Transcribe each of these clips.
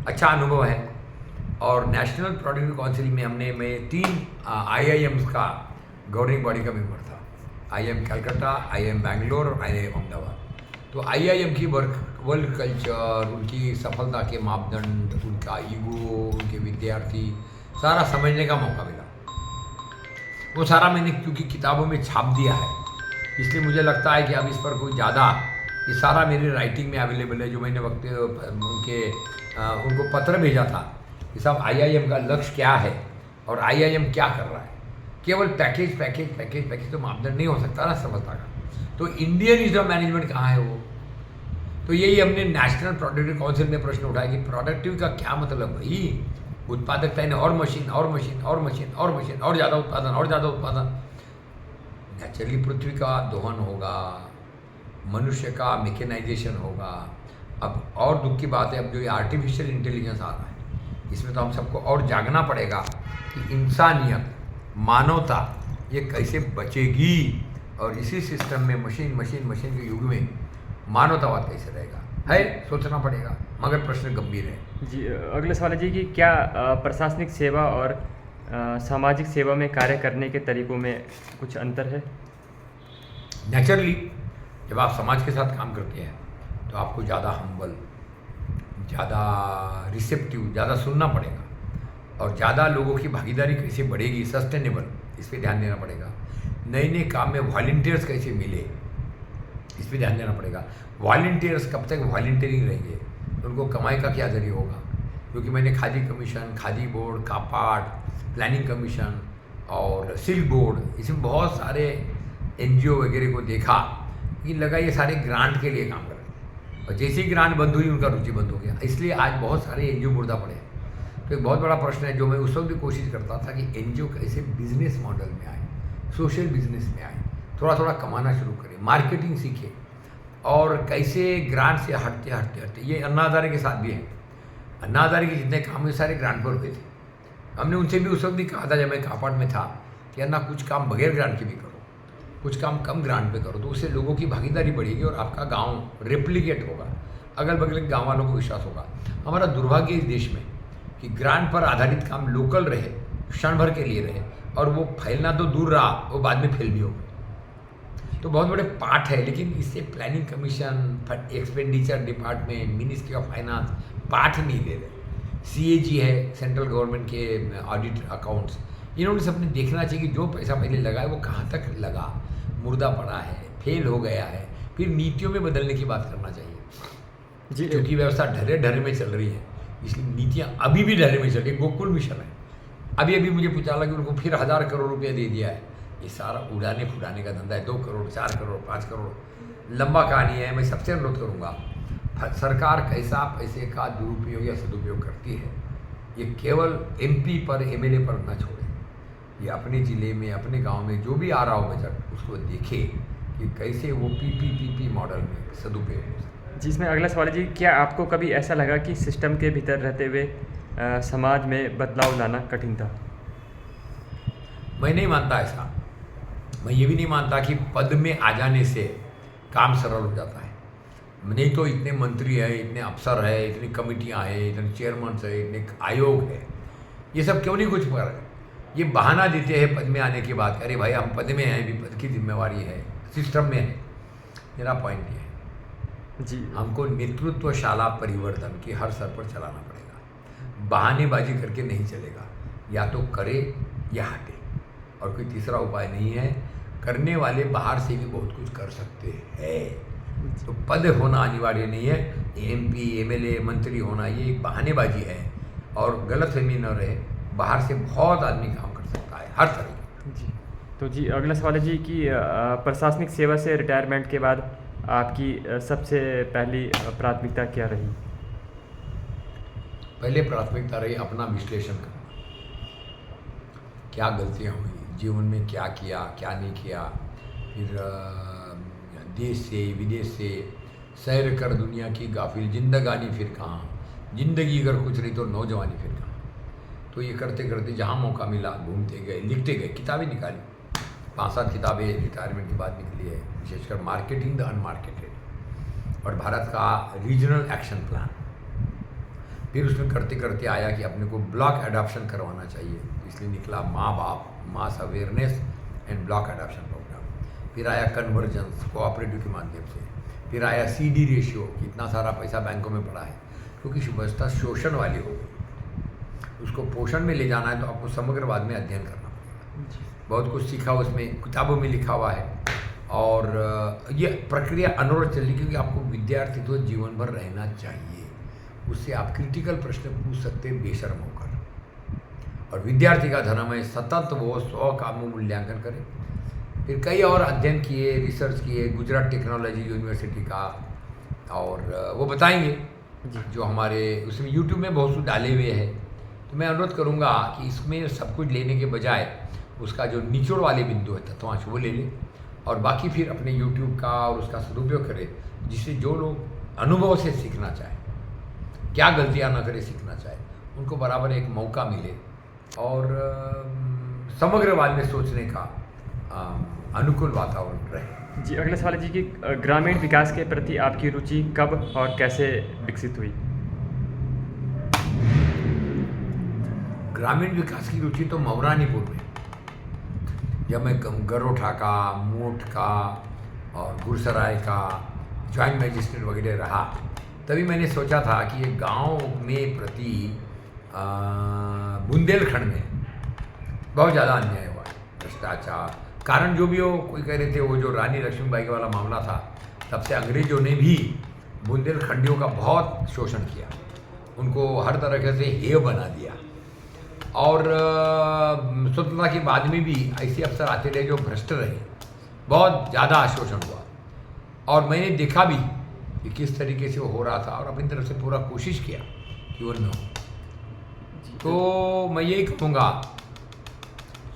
अच्छा अनुभव है। और नेशनल प्रोडक्टिव काउंसिल में मैं 3 IIMs का गवर्निंग बॉडी का मेंबर था। IIM कलकत्ता, IIM बैंगलोर और IIM अहमदाबाद। तो IIM की वर्ल्ड कल्चर, उनकी सफलता के मापदंड, उनका ईगो, उनके विद्यार्थी, सारा समझने का मौका मिला। वो सारा मैंने क्योंकि किताबों में छाप दिया है, इसलिए मुझे लगता है कि अब इस पर कोई ज़्यादा, ये सारा मेरी राइटिंग में अवेलेबल है। जो मैंने उनको पत्र भेजा था कि साहब IIM का लक्ष्य क्या है और IIM क्या कर रहा है। केवल पैकेज पैकेज पैकेज पैकेज तो मापदंड नहीं हो सकता ना सफलता का। तो इंडियन इज ऑफ मैनेजमेंट कहाँ है वो। तो यही हमने नेशनल प्रोडक्टिव काउंसिल में प्रश्न उठाया कि प्रोडक्टिव का क्या मतलब भाई। उत्पादकता है और मशीन और मशीन और मशीन और मशीन और ज़्यादा उत्पादन और ज़्यादा उत्पादन। नेचुरली पृथ्वी का दोहन होगा, मनुष्य का मैकेनाइजेशन होगा। अब और दुख की बात है, अब जो ये आर्टिफिशियल इंटेलिजेंस आ रहा है, इसमें तो हम सबको और जागना पड़ेगा कि इंसानियत, मानवता ये कैसे बचेगी। और इसी सिस्टम में मशीन मशीन मशीन के युग में मानवतावाद कैसे रहेगा, है सोचना पड़ेगा। मगर प्रश्न गंभीर है। जी, अगले सवाल है जी कि क्या प्रशासनिक सेवा और सामाजिक सेवा में कार्य करने के तरीकों में कुछ अंतर है? नेचुरली जब आप समाज के साथ काम करते हैं तो आपको ज़्यादा हम्बल, ज़्यादा रिसेप्टिव, ज़्यादा सुनना पड़ेगा। और ज़्यादा लोगों की भागीदारी कैसे बढ़ेगी, सस्टेनेबल, इस पर ध्यान देना पड़ेगा। नए नए काम में वॉलंटियर्स कैसे मिले, इस पर ध्यान देना पड़ेगा। वॉलंटियर्स कब तक वॉलंटियरिंग रहेंगे, उनको कमाई का क्या जरिए होगा। क्योंकि मैंने Khadi commission, Khadi board, CAPART, planning commission और सिल्क बोर्ड, इसमें बहुत सारे NGO वगैरह को देखा कि लगा ये सारे ग्रांट के लिए काम कर रहे हैं। और जैसे ही ग्रांट बंद हुई उनका रुचि बंद हो गया। इसलिए आज बहुत सारे NGO मुर्दा पड़े। तो एक बहुत बड़ा प्रश्न है जो मैं उस वक्त भी कोशिश करता था कि NGO कैसे बिजनेस मॉडल में आए, सोशल बिजनेस में आए, थोड़ा थोड़ा कमाना शुरू करें, मार्केटिंग सीखे और कैसे ग्रांट से हटते हटते हटते। ये अन्ना हजारे के साथ भी है। अन्ना हजारे के जितने काम हुए सारे ग्रांट पर हुए थे। हमने उनसे भी उस वक्त भी कहा था जब मैं कापाट में था कि अन्ना कुछ काम बगैर ग्रांट के भी करो, कुछ काम कम ग्रांट पे करो, तो उससे लोगों की भागीदारी बढ़ेगी और आपका गांव रेप्लिकेट होगा, अगल बगल के गाँव वालों को विश्वास होगा। हमारा दुर्भाग्य इस देश में कि ग्रांट पर आधारित काम लोकल रहे, क्षण भर के लिए रहे, और वो फैलना तो दूर रहा, वो बाद में फैल भी हो गए। तो बहुत बड़े पार्ट है। लेकिन इससे planning commission, expenditure department, ministry of finance part नहीं दे रहे। CAG है, सेंट्रल गवर्नमेंट के ऑडिट अकाउंट्स, इन्होंने सबने देखना चाहिए कि जो पैसा पहले लगा है वो कहाँ तक लगा, मुर्दा पड़ा है, फेल हो गया है। फिर नीतियों में बदलने की बात करना चाहिए जी। क्योंकि व्यवस्था ढर्रे ढर्रे में चल रही है, इसलिए नीतियाँ अभी भी ढर्रे में चल रही है। गोकुल मिशन है, अभी अभी मुझे पता लगा कि उनको फिर 1000 करोड़ रुपया दे दिया है। ये सारा उड़ाने फुड़ाने का धंधा है। 2 करोड़, 4 करोड़, 5 करोड़, लंबा कहानी है। मैं सबसे अनुरोध करूँगा, सरकार कैसा पैसे का दुरुपयोग या सदुपयोग करती है, ये केवल MP पर, MLA पर न छोड़े। ये अपने ज़िले में, अपने गांव में जो भी आ रहा हो बजट, उसको देखे कि कैसे वो PPP मॉडल में सदुपयोग हो सकता है। जिसमें अगला सवाल है जी, क्या आपको कभी ऐसा लगा कि सिस्टम के भीतर रहते हुए समाज में बदलाव लाना कठिन था? मैं नहीं मानता ऐसा। मैं ये भी नहीं मानता कि पद में आ जाने से काम सरल हो जाता है। नहीं तो इतने मंत्री है, इतने अफसर है, इतनी कमिटियां हैं, इतने चेयरमैन है, इतने आयोग है, ये सब क्यों नहीं कुछ कर। ये बहाना देते हैं पद में आने के बाद, अरे भाई हम पद में हैं, भी पद की जिम्मेवारी है, सिस्टम में है। मेरा पॉइंट ये है जी, हमको नेतृत्वशाला परिवर्तन की हर स्तर पर चलाना पड़ेगा। बहानेबाजी करके नहीं चलेगा, या तो करे या हटे, और कोई तीसरा उपाय नहीं है। करने वाले बाहर से भी बहुत कुछ कर सकते हैं। तो पद होना अनिवार्य नहीं है। MP, MLA, मंत्री होना ये एक बहानेबाजी है, और गलतफहमी न रहे, बाहर से बहुत आदमी काम कर सकता है हर तरह जी। तो जी, अगला सवाल है जी कि प्रशासनिक सेवा से रिटायरमेंट के बाद आपकी सबसे पहली प्राथमिकता क्या रही? पहले प्राथमिकता रही अपना विश्लेषण करना, क्या गलतियाँ हुई जीवन में, क्या किया क्या नहीं किया। फिर देश से विदेश से सैर कर दुनिया की गाफिल, जिंदगानी फिर कहाँ, जिंदगी अगर कुछ रही तो नौजवानी फिर कहाँ। तो ये करते करते जहाँ मौका मिला घूमते गए, लिखते गए, किताबें निकाली। 5-7 किताबें रिटायरमेंट के बाद निकली है, विशेषकर मार्केटिंग द अनमार्केटेड और भारत का रीजनल एक्शन प्लान। फिर उसमें करते करते आया कि अपने को ब्लॉक एडॉप्शन करवाना चाहिए, इसलिए निकला माँ बाप mass awareness and block adoption programme. फिर आया कन्वर्जेंस कोऑपरेटिव के माध्यम से। फिर आया CD रेशियो, कितना सारा पैसा बैंकों में पड़ा है, क्योंकि व्यवस्था शोषण वाली हो गई। उसको पोषण में ले जाना है तो आपको समग्रवाद में अध्ययन करना पड़ेगा। बहुत कुछ सीखा उसमें, किताबों में लिखा हुआ है, और ये प्रक्रिया अनवरत चल रही, क्योंकि आपको विद्यार्थी तो जीवन भर रहना चाहिए। उससे आप क्रिटिकल प्रश्न पूछ सकते हैं बेशर्म होकर। और विद्यार्थी का धर्म है सतत वो 100 का मूल्यांकन करे। फिर कई और अध्ययन किए, रिसर्च किए, गुजरात टेक्नोलॉजी यूनिवर्सिटी का, और वो बताएंगे जो हमारे उसमें यूट्यूब में बहुत कुछ डाले हुए हैं। तो मैं अनुरोध करूँगा कि इसमें सब कुछ लेने के बजाय उसका जो निचोड़ वाले बिंदु है तत्वांश वो ले लें, और बाकी फिर अपने यूट्यूब का और उसका सदुपयोग करें, जिससे जो लोग अनुभव से सीखना चाहें, क्या गलतियाँ न करें, सीखना चाहें, उनको बराबर एक मौका मिले और समग्रवाद में सोचने का अनुकूल वातावरण रहे। जी, अगला सवाल है जी कि ग्रामीण विकास के प्रति आपकी रुचि कब और कैसे विकसित हुई? ग्रामीण विकास की रुचि तो मऊरानीपुर में, जब मैं गरोठा का, मोट का और गुरसराय का जॉइंट मजिस्ट्रेट वगैरह रहा, तभी मैंने सोचा था कि ये गांव में प्रति बुंदेलखंड में बहुत ज़्यादा अन्याय हुआ है, भ्रष्टाचार, कारण जो भी हो। कोई कह रहे थे वो जो रानी लक्ष्मीबाई का वाला मामला था, तब से अंग्रेजों ने भी बुंदेलखंडियों का बहुत शोषण किया, उनको हर तरह से हेय बना दिया। और स्वतंत्रता के बाद में भी ऐसे अफसर आते रहे जो भ्रष्ट रहे, बहुत ज़्यादा शोषण हुआ। और मैंने देखा भी कि किस तरीके से वो हो रहा था, और अपनी तरफ से पूरा कोशिश किया कि वो न हो। तो मैं यही कहूँगा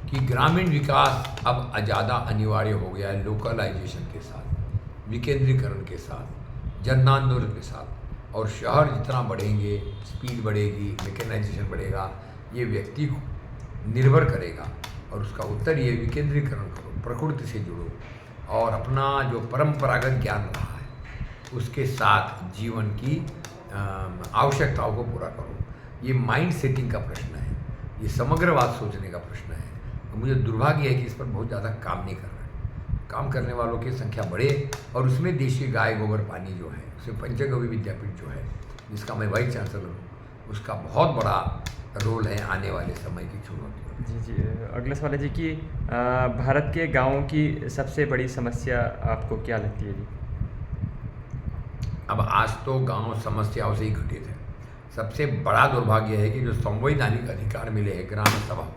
कि ग्रामीण विकास अब ज़्यादा अनिवार्य हो गया है, लोकलाइजेशन के साथ, विकेंद्रीकरण के साथ, जनांदोलन के साथ। और शहर जितना बढ़ेंगे, स्पीड बढ़ेगी, मैकेनाइजेशन बढ़ेगा, ये व्यक्ति को निर्भर करेगा। और उसका उत्तर ये विकेंद्रीकरण करो, प्रकृति से जुड़ो, और अपना जो परंपरागत ज्ञान रहा है उसके साथ जीवन की आवश्यकताओं को पूरा करो। ये माइंड सेटिंग का प्रश्न है, ये समग्रवाद सोचने का प्रश्न है। तो मुझे दुर्भाग्य है कि इस पर बहुत ज़्यादा काम नहीं कर रहे हैं। काम करने वालों की संख्या बढ़े, और उसमें देशी गाय गोबर पानी जो है, उसमें पंचगव्य विद्यापीठ जो है, जिसका मैं वाइस चांसलर हूँ, उसका बहुत बड़ा रोल है आने वाले समय की चुनौतियों। जी जी, अगला सवाल है जी कि भारत के गाँवों की सबसे बड़ी समस्या आपको क्या लगती है जी? अब आज तो गांव समस्याओं से ही घटित है। सबसे बड़ा दुर्भाग्य है कि जो संवैधानिक अधिकार मिले हैं ग्राम सभा,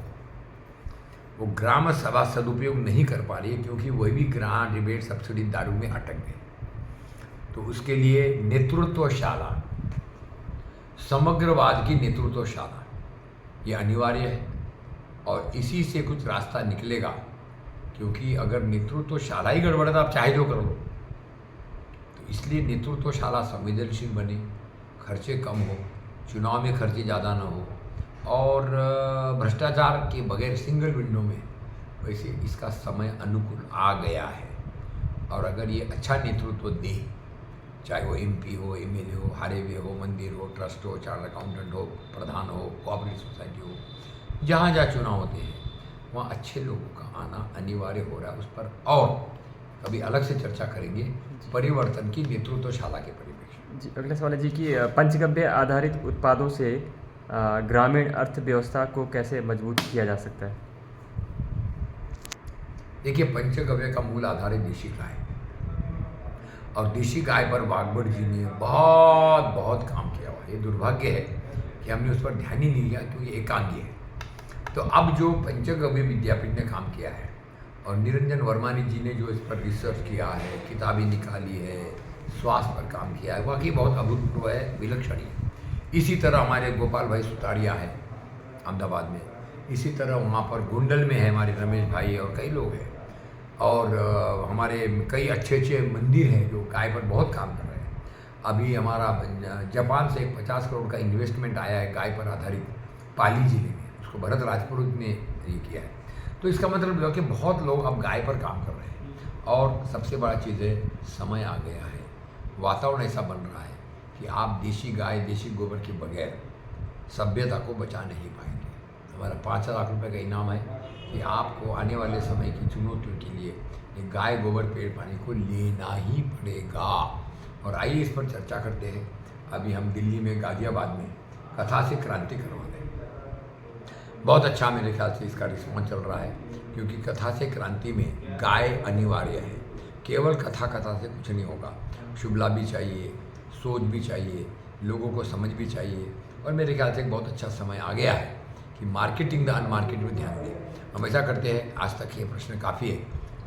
वो ग्राम सभा सदुपयोग नहीं कर पा रही है, क्योंकि वही भी ग्रांट रिबेट सब्सिडी दारू में अटक गए। तो उसके लिए नेतृत्वशाला, समग्रवाद की नेतृत्वशाला ये अनिवार्य है, और इसी से कुछ रास्ता निकलेगा। क्योंकि अगर नेतृत्वशाला ही गड़बड़ है तो आप चाहे जो कर लो। तो इसलिए नेतृत्वशाला संवेदनशील बने, खर्चे कम हो, चुनाव में खर्चे ज़्यादा ना हो, और भ्रष्टाचार के बगैर सिंगल विंडो में, वैसे इसका समय अनुकूल आ गया है। और अगर ये अच्छा नेतृत्व दे, चाहे वो MP हो, MLA हो, हाईवे हो, मंदिर हो, ट्रस्ट हो, चार्टर्ड अकाउंटेंट हो, प्रधान हो, कोऑपरेटिव सोसाइटी हो, जहाँ जहाँ चुनाव होते हैं वहाँ अच्छे लोगों का आना अनिवार्य हो रहा है। उस पर और कभी अलग से चर्चा करेंगे, परिवर्तन की नेतृत्वशाला के परिप्रेक्ष्य। जी, अगला सवाल है जी कि पंचगव्य आधारित उत्पादों से ग्रामीण अर्थव्यवस्था को कैसे मजबूत किया जा सकता है? देखिए, पंचगव्य का मूल आधार है देशी गाय, और देशी गाय पर वाघबड़ जी ने बहुत काम किया हुआ है। ये दुर्भाग्य है कि हमने उस पर ध्यान ही नहीं दिया, क्योंकि एकांगी है। तो अब जो पंचगव्य विद्यापीठ ने काम किया है, और निरंजन वर्मानी जी ने जो इस पर रिसर्च किया है, किताबें निकाली है, स्वास्थ्य पर काम किया है, वाकई बहुत अभूतपूर्व है, विलक्षण है। इसी तरह हमारे गोपाल भाई सुतारिया है अहमदाबाद में, इसी तरह वहाँ पर गोंडल में है हमारे रमेश भाई, और कई लोग हैं। और हमारे कई अच्छे अच्छे मंदिर हैं जो गाय पर बहुत काम कर रहे हैं। अभी हमारा जापान से 50 करोड़ का इन्वेस्टमेंट आया है गाय पर आधारित पाली जिले में, उसको भरत राजपुरोहित ने ये किया है। तो इसका मतलब है कि बहुत लोग अब गाय पर काम कर रहे हैं। और सबसे बड़ा चीज़ है, समय आ गया है, वातावरण ऐसा बन रहा है कि आप देसी गाय देसी गोबर के बगैर सभ्यता को बचा नहीं पाएंगे। हमारा 5 लाख रुपए का इनाम है कि आपको आने वाले समय की चुनौतियों के लिए ये गाय गोबर पेड़ पानी को लेना ही पड़ेगा। और आइए इस पर चर्चा करते हैं। अभी हम दिल्ली में गाजियाबाद में कथा से क्रांति करवा रहे हैं। बहुत अच्छा मेरे ख्याल से इसका रिस्पॉन्स चल रहा है, क्योंकि कथा से क्रांति में गाय अनिवार्य है। केवल कथा से कुछ नहीं होगा, शुभ लाभ भी चाहिए, सोच भी चाहिए, लोगों को समझ भी चाहिए। और मेरे ख्याल से एक बहुत अच्छा समय आ गया है कि मार्केटिंग द अनमार्केट में ध्यान दें। हम ऐसा करते हैं। आज तक ये प्रश्न काफ़ी है,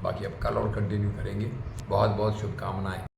बाकी अब कल और कंटिन्यू करेंगे। बहुत बहुत शुभकामनाएं।